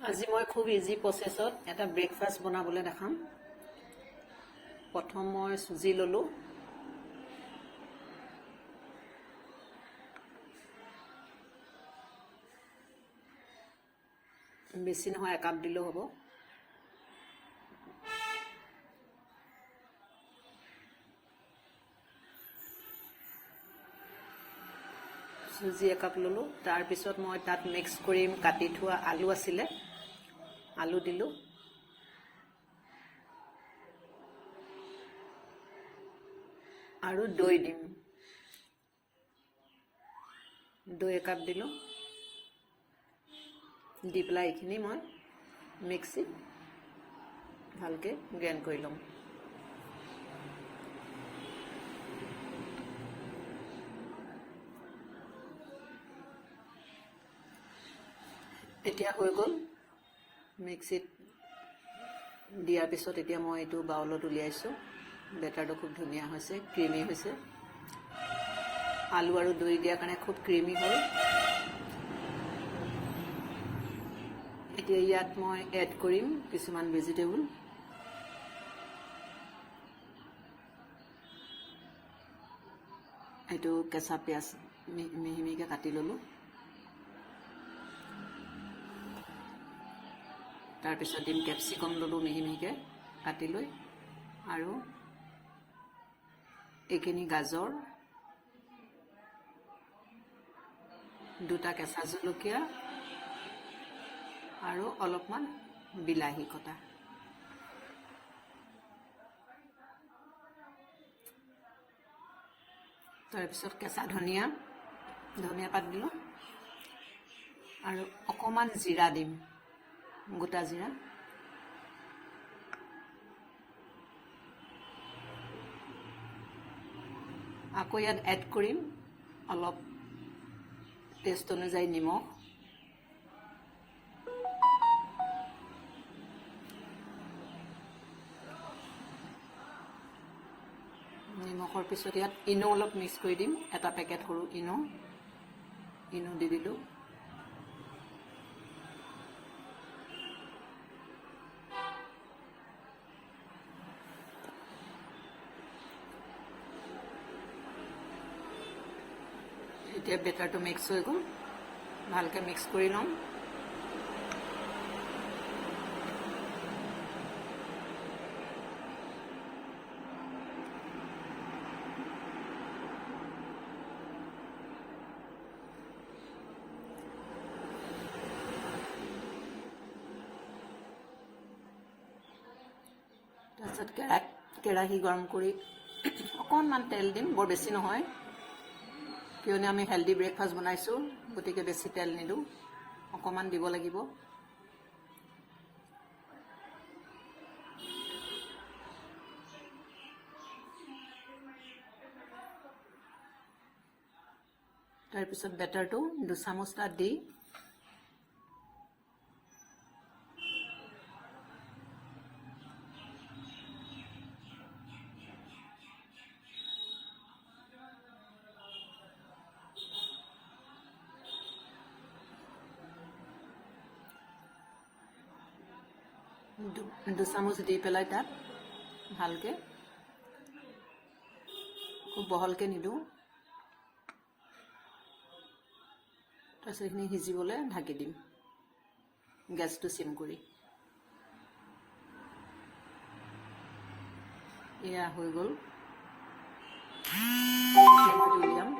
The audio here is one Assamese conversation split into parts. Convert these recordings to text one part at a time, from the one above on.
আজি মই খুব ইজি প্ৰচেছত এটা ব্ৰেকফাষ্ট বনাবলৈ দেখাম। প্ৰথম মই চুজি ললো, বেছি নহয় 1 কাপ দিলেও হ'ব। চুজি 1 কাপ ললো, তাৰ পিছত মই তাত মিক্স কৰিম কাটি থোৱা আলু আছিলে, আলু দিলো, আৰু দৈ দিম, দৈ 1 কাপ দিলো, দি পেলাই এইখিনি মই মিক্সিত ভালকে গ্ৰাইণ্ড কৰি ল'ম। এতিয়া হৈ গ'ল। মিক্সিত দিয়াৰ পিছত এতিয়া মই এইটো বাউলত উলিয়াইছোঁ। বেটাৰটো খুব ধুনীয়া হৈছে, ক্ৰিমি হৈছে। আলু আৰু দৈ দিয়াৰ কাৰণে খুব ক্ৰিমি হ'ল। এতিয়া ইয়াত মই এড কৰিম কিছুমান ভেজিটেবল। এইটো কেঁচা পিঁয়াজ মিহি মিহিকৈ কাটি ল'লোঁ। তাৰপিছত দিম কেপচিকাম ল'লোঁ মিহি মিহিকৈ কাটি লৈ, আৰু এইখিনি গাজৰ, 2টা কেঁচা জলকীয়া আৰু অলপমান বিলাহী কটা। তাৰপিছত কেঁচা ধনিয়া পাত দিলোঁ, আৰু অকণমান জিৰা দিম, গোটা জিৰা। আকৌ ইয়াত এড কৰিম অলপ টেষ্ট অনুযায়ী নিমখ, নিমখৰ পিছত ইয়াত ইনো অলপ মিক্স কৰি দিম। 1 পেকেট সৰু ইনো দি দিলোঁ। এতিয়া বেটাৰটো মিক্স হৈ গ'ল, ভালকৈ মিক্স কৰি ল'ম। তাৰপিছত কেৰাহী গৰম কৰি অকণমান তেল দিম, বৰ বেছি নহয়, কিয়নো আমি হেল্ডি ব্ৰেকফাষ্ট বনাইছোঁ, গতিকে বেছি তেল নিদিওঁ, অকণমান দিব লাগিব। তাৰপিছত বেটাৰটো 2 চামুচ তাত দি দু চামুচ দি পেলাই তাত ভালকৈ, খুব বহলকৈ নিদিওঁ। তাৰপিছত এইখিনি সিজিবলৈ ঢাকি দিম, গেছটো চিম কৰি। এয়া হৈ গ'ল। উলিয়াম।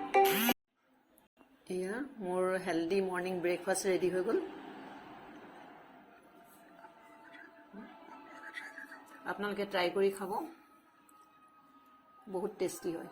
এয়া মোৰ হেল্ডি মৰ্ণিং ব্ৰেকফাষ্ট ৰেডি হৈ গ'ল। আপোনালোকে ট্ৰাই কৰি খাব, বহুত টেষ্টি হয়।